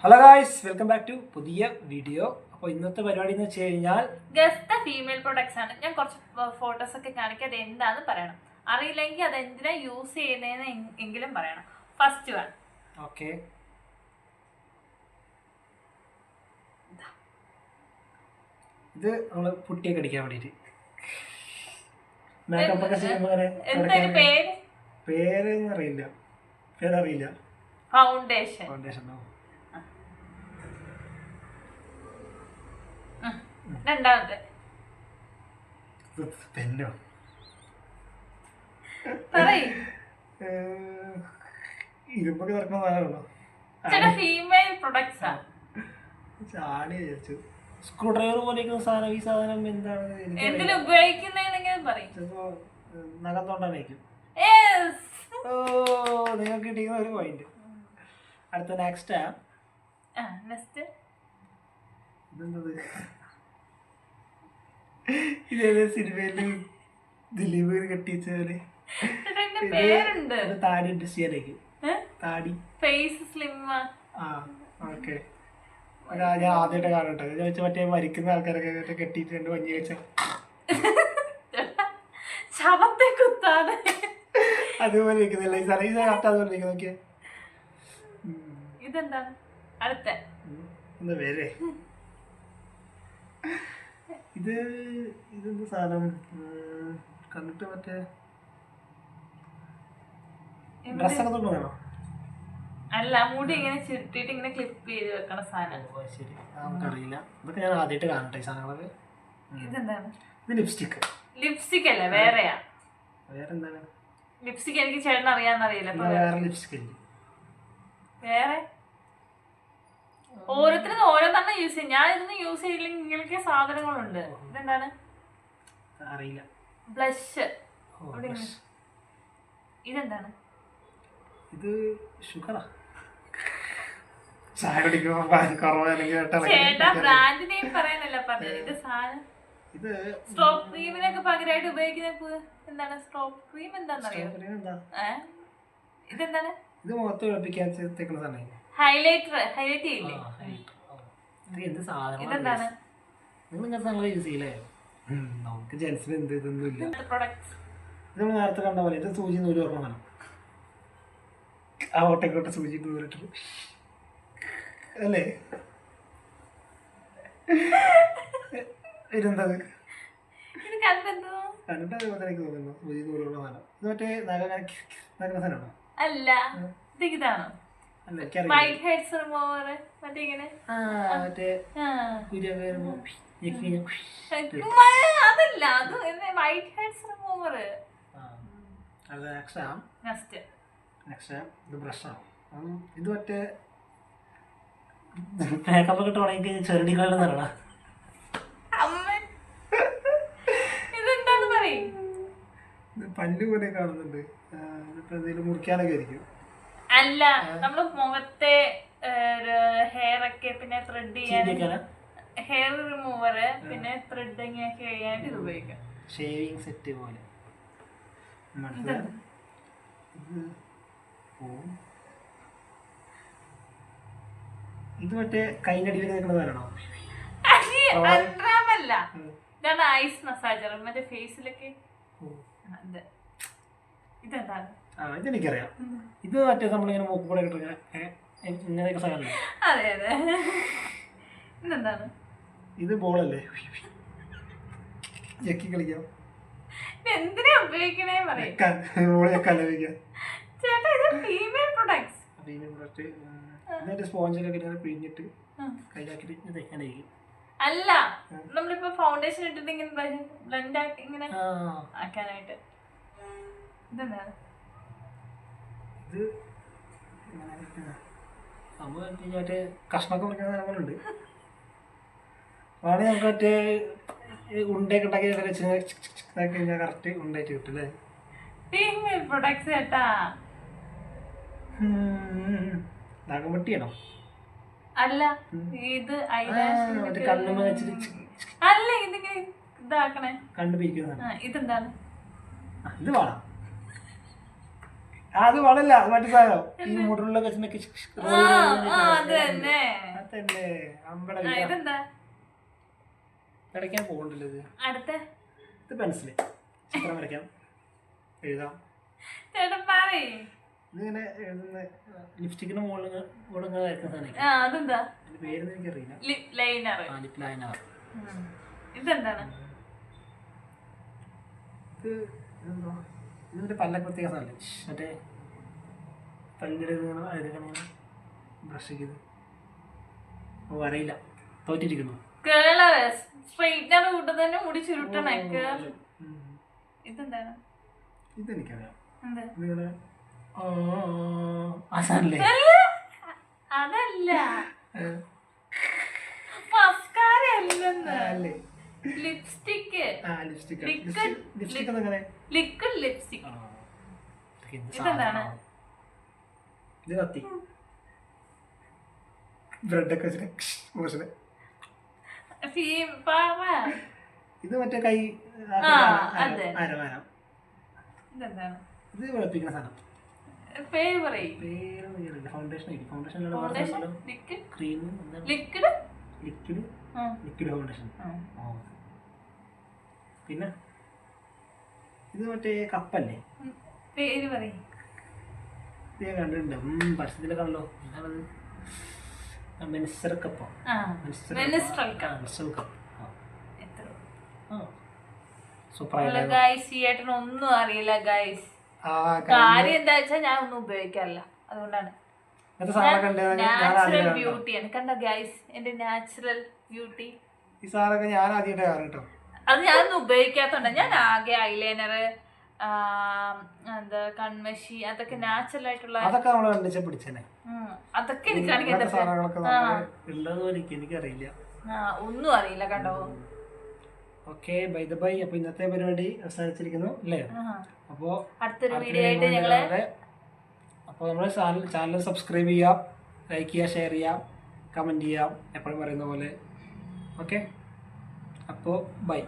Hello guys, welcome back to പുതിയ video. അപ്പോൾ ഇന്നത്തെ പരിപാടി എന്ന് വെച്ച് കഴിഞ്ഞാൽ ഗസ്റ്റ് ഫീമെയിൽ പ്രൊഡക്ട്സ് ആണ്. ഞാൻ കുറച്ച് ഫോട്ടോസ് ഒക്കെ കാണിക്കാം, അത് എന്താന്ന് പറയണം. അറിയില്ലെങ്കിൽ അത് എന്തിനാ യൂസ് ചെയ്യുന്നതെന്ന് എങ്കിലും പറയണം. ഫസ്റ്റ് വൺ, ഓക്കെ, ഇത് നമ്മൾ പുട്ടിയൊക്കെ അടിക്കാൻ വേണ്ടിയിട്ട് മേക്കപ്പ് ഒക്കെ ചെയ്യുമ്പോൾ എന്തൊരു പേര്? പേരൊന്നും അറിയില്ല, പേരറിയില്ല. ഫൗണ്ടേഷൻ. ഫൗണ്ടേഷനോ? രണ്ടാമത്തെ പെന്നോ? ഇരുമ്പൊക്കെ തുറക്കുന്ന സാധനമാണോ? ചില ഫീമെയിൽ പ്രൊഡക്ട്സ് ആണ്. ചാടി വിചാരിച്ചു സ്ക്രൂ ഡ്രൈവർ പോലെയൊക്കെ സാധനം. ഈ സാധനം എന്താണ്? എന്തിലും ഉപയോഗിക്കുന്നതെങ്കിലും പറയും. ചിലപ്പോ നഖം തോണ്ടാനായിരിക്കും. ഓ, നിങ്ങൾക്ക് കിട്ടിയ ഒരു പോയിന്റ്. അടുത്ത നെക്സ്റ്റ് ഇതെന്തത്? ഇതേത് സിനിമയില് ദിലീപ് കെട്ടിച്ചവര് താടി ഇൻട്രസ്റ്റ് ചെയ്യാനായിരിക്കും. താടി ഫേസ് സ്ലിം. ആ, ഓക്കെ. ഞാൻ ആദ്യമായിട്ട് കാണട്ടെ. ഞാൻ വെച്ചാൽ മറ്റേ മരിക്കുന്ന ആൾക്കാരൊക്കെ കെട്ടിയിട്ട് രണ്ട് വഞ്ഞി വെച്ച ശവത്തെ കുത്താതെ അതുപോലെ ഇരിക്കുന്നില്ല ഈ സാറേ. ഇത് കറക്റ്റ് അതുപോലെ ഇരിക്കുന്നു. നോക്കിയേ, ഇതെന്താണ്? അടുത്ത എന്താ പേര്? ഇതെന്ത് സാധനം? കണ്ടിട്ട് മറ്റേ ഡ്രസ്സൊക്കെ തൊട്ട് വേണോ? അല്ല, മുടി ഇങ്ങനെ ചുരുട്ടിട്ട് ഇങ്ങനെ ക്ലിപ്പ് ചെയ്ത് വെക്കണ സാധനം. ശരി, നമുക്കറിയില്ല. ഇതൊക്കെ ഞാൻ ആദ്യമായിട്ട് കാണട്ടെ ഈ സാധനങ്ങളൊക്കെ. ഇതെന്താണ്? ഇത് ലിപ്സ്റ്റിക്. ലിപ്സ്റ്റിക് അല്ലേ, വേറെയാ. വേറെന്താണ്? ലിപ്സ്റ്റിക് എനിക്ക് ചേട്ടൻ അറിയാന്നറിയില്ല. വേറെ ലിപ്സ്റ്റിക് ഇല്ല. വേറെ ഓരോരുത്തരും ഓരോന്നെണ്ണം യൂസ് ചെയ്യും. ഞാൻ ഇതൊന്നും യൂസ് ചെയ്യില്ലെങ്കിൽ ഇങ്ങനത്തെ സാധനങ്ങളുണ്ട്. ഇതെന്താണ്? അറിയില്ല. ബ്ലഷ്. ഇതെന്താണ്? ഇത് ഷുഗറാ. ചായ കുടിക്കുമ്പോ ചേട്ടാ ബ്രാൻഡ് നെയിം പറയാനല്ല പറഞ്ഞത്. ഇത് സാധനം സ്ട്രോപ്പ് ക്രീമിനൊക്കെ പകരമായിട്ട് ഉപയോഗിക്കുന്ന എന്താണ്? സ്ട്രോപ്പ് ക്രീം എന്താണെന്നറിയോ? ഇതെന്താണ്? ഇത് മുഖത്ത് ഒളിപ്പിക്കാൻ തേക്കുന്ന സാധനം. ഹൈലൈറ്റർ. ഹൈലൈറ്റ് ചെയ്യില്ലേ? ഇതെന്താണ്? നിങ്ങൾ ഇങ്ങനത്തെ സാധനങ്ങൾ യൂസ് ചെയ്യില്ലേ? നമുക്ക് ജെൻസിന് എന്ത് ഇതൊന്നും ഇല്ല. പ്രൊഡക്ട്സ് ഇത് നമ്മൾ നേരത്തെ കണ്ട പോലെ ഇത് സൂചി നൂല് ഓർമ്മ വേണം. ആ ഓട്ടയ്ക്കോട്ടെ സൂചി നൂലിട്ട് അല്ലേ? ഇതെന്തത്? കണ്ടിട്ട് അതേപോലെ എനിക്ക് തോന്നുന്നു. സൂചി നൂലുള്ള സാധനം. ഇത് മറ്റേ നഗര സാധനമാണോ? അല്ല, ഇതാണോ? White heads remover. അതല്ല, അത് വൈറ്റ് ഹെഡ്സ് റിമൂവർ. ഇത് ബ്രഷാണ്. ഇത് മറ്റേ മേക്കപ്പ് ഒക്കെ തുടങ്ങി ചെറുടികളുടെ ഇതെന്താന്ന് പറയും? പല്ല് പോലെ കാണുന്നുണ്ട്. എന്തെങ്കിലും മുറിക്കാനൊക്കെ ആയിരിക്കും. അല്ല, നമ്മള് മുഖത്തെ ഹെയർ ഒക്കെ പിന്നെ ത്രെഡ് ചെയ്യാൻ ഹെയർ റിമൂവർ, പിന്നെ ത്രെഡിങ് ഒക്കെ ചെയ്യാനായിട്ട് ഇത് ഉപയോഗിക്കാം. ഷേവിങ് സെറ്റ് പോലെ. ഇത് മറ്റേ കൈനടിയിൽ നിൽക്കുന്നതാണോ? അല്ല, ഇതാണ് ഐസ് മസാജർ. മറ്റേ ഫേസിലൊക്കെ. ഇതെന്താണ്? ഇതെനിക്കറിയാം. ഇത് മറ്റേ നമ്മളിങ്ങനെ മൂക്ക് കൂടെ ഇങ്ങനെ ഇങ്ങനെയൊക്കെ സാധനം. അതെ അതെ. ഇതെന്താണ്? ഇത് ബോളല്ലേ? ഞെക്കി കളിക്കാം. എന്തിനാ ഉപയോഗിക്കണേ പറയും. ചേട്ടാ, ഇത് ഫീമെയിൽ പ്രൊഡക്ട്സ്. Female product. എന്നിട്ട് സ്പോഞ്ചിലൊക്കെ ഇങ്ങനെ പിഴിഞ്ഞിട്ട് കയ്യിലാക്കിയിട്ട് തേക്കാനായിരിക്കും. അല്ല, നമ്മളിപ്പോ ഫൗണ്ടേഷൻ ഇട്ടിട്ട് ഇങ്ങനെ ബ്ലെൻഡ് ആക്കി ഇങ്ങനെ ആക്കാനായിട്ട്. ഇതെന്താണ്? ഇത് മറ്റേ കഷ്ണമൊക്കെ മുറിക്കുന്ന സാധനങ്ങളുണ്ട്. വേണമെങ്കിൽ നമുക്ക് മറ്റേ ഉണ്ടയൊക്കെ ഉണ്ടാക്കി കഴിഞ്ഞാൽ കറക്റ്റ് ഉണ്ടായിട്ട് കിട്ടും അല്ലേ? ഫീമെയിൽ പ്രൊഡക്ട്സ് ചേട്ടാ. നാഗമ്പട്ടിയാണോ? അല്ല, ഇത് കണ്ണുമ്മ വെച്ചിട്ട് അല്ല, ഇതിങ്ങനെ ഇതാക്കണേ, കണ്ണു പിരിക്കുന്നതാണ്. ഇതെന്താണ്? ഇത് വേണം. അത് വളല്ല, അത് മറ്റു സാധനം. ഈ മുകളിലൊക്കെ അത് തന്നെ. തന്നെ അമ്പട ഇതെന്താ വരയ്ക്കാൻ പോകണ്ടല്ലോ ഇത്. അടുത്ത ഇത് പെൻസില്, ചിത്രം വരയ്ക്കാം, എഴുതാം. ചേട്ടൻ പറയേ. ഇതിങ്ങനെ എഴുതുന്ന ലിപ്സ്റ്റിക്കിന് മുകളിൽ വരയ്ക്കുന്ന സാധനം. അതെന്താ അതിന്റെ പേരൊന്നും എനിക്കറിയില്ല. Lip liner. Lip liner. ഇതെന്താണ്? ഇതിന്റെ പല്ലൊക്കെ പ്രത്യേക സാധനല്ലേ, മറ്റേ പല്ലെടുക്കുന്ന ബ്രഷ് ചെയ്ത്. ഓ അറിയില്ല, തോറ്റിരിക്കുന്നു. സ്ട്രെയിറ്റ്നർ കൂട്ടം തന്നെ മുടി ചുരുട്ടണേ. ഇതെന്താണ്? ഇതെനിക്കറിയാം. എന്താ? അതല്ലേ? അതല്ല, മസ്കാര അല്ലെന്ന്. ലിപ്സ്റ്റിക്. Liquid lipstick. ഇതെന്താണ്? ഇത് കത്തി, ബ്രെഡൊക്കെ വെച്ചിട്ട്. ഇത് മറ്റേ കൈ അരമാനം. ഇതെന്താണ്? ഇത് വെളുപ്പിക്കുന്ന സാധനം. പേര് പറയും. ഫൗണ്ടേഷൻ. ക്രീം. Liquid foundation. പിന്നെ ഇത് മറ്റേ കപ്പല്ലേ? പേര് പറയും. ഇത് ഞാൻ കണ്ടിട്ടുണ്ട്, പരസ്യത്തിലൊക്കെ ആണല്ലോ. Menstrual cup. ഒന്നും അറിയില്ല ഗൈസ്. കാര്യം എന്താ വെച്ചാൽ ഞാൻ ഒന്നും ഉപയോഗിക്കാറില്ല, അതുകൊണ്ടാണ്. നാച്ചുറൽ ബ്യൂട്ടിയാണ്. കണ്ടോ ഗൈസ്, എന്റെ നാച്ചുറൽ ബ്യൂട്ടി. ഈ സാധനമൊക്കെ ഞാൻ ആദ്യമായിട്ട് കാണും കേട്ടോ. അത് ഞാനൊന്നും ഉപയോഗിക്കാത്തോണ്ട. ഞാൻ ആകെ ഐലൈനർ, എന്താ കൺമഷി, അതൊക്കെ നാച്ചുറൽ ആയിട്ടുള്ള അതൊക്കെ നമ്മള് കണ്ടിച്ച പിടിച്ചേ. അതൊക്കെ എനിക്കാണെങ്കിൽ എനിക്കറിയില്ല, ഒന്നും അറിയില്ല. കണ്ടോ? Okay, by the by. അപ്പൊ ഇന്നത്തെ പരിപാടി അവസാനിച്ചിരിക്കുന്നു അല്ലേ? അപ്പോ അടുത്തൊരു വീഡിയോ ആയിട്ട് ഞങ്ങള് അപ്പോൾ നമ്മുടെ ചാനൽ സബ്സ്ക്രൈബ് ചെയ്യാം, ലൈക്ക് ചെയ്യുക, ഷെയർ ചെയ്യാം, കമന്റ് ചെയ്യാം, എപ്പോഴും പറയുന്ന പോലെ. ഓക്കെ, അപ്പോൾ ബൈ.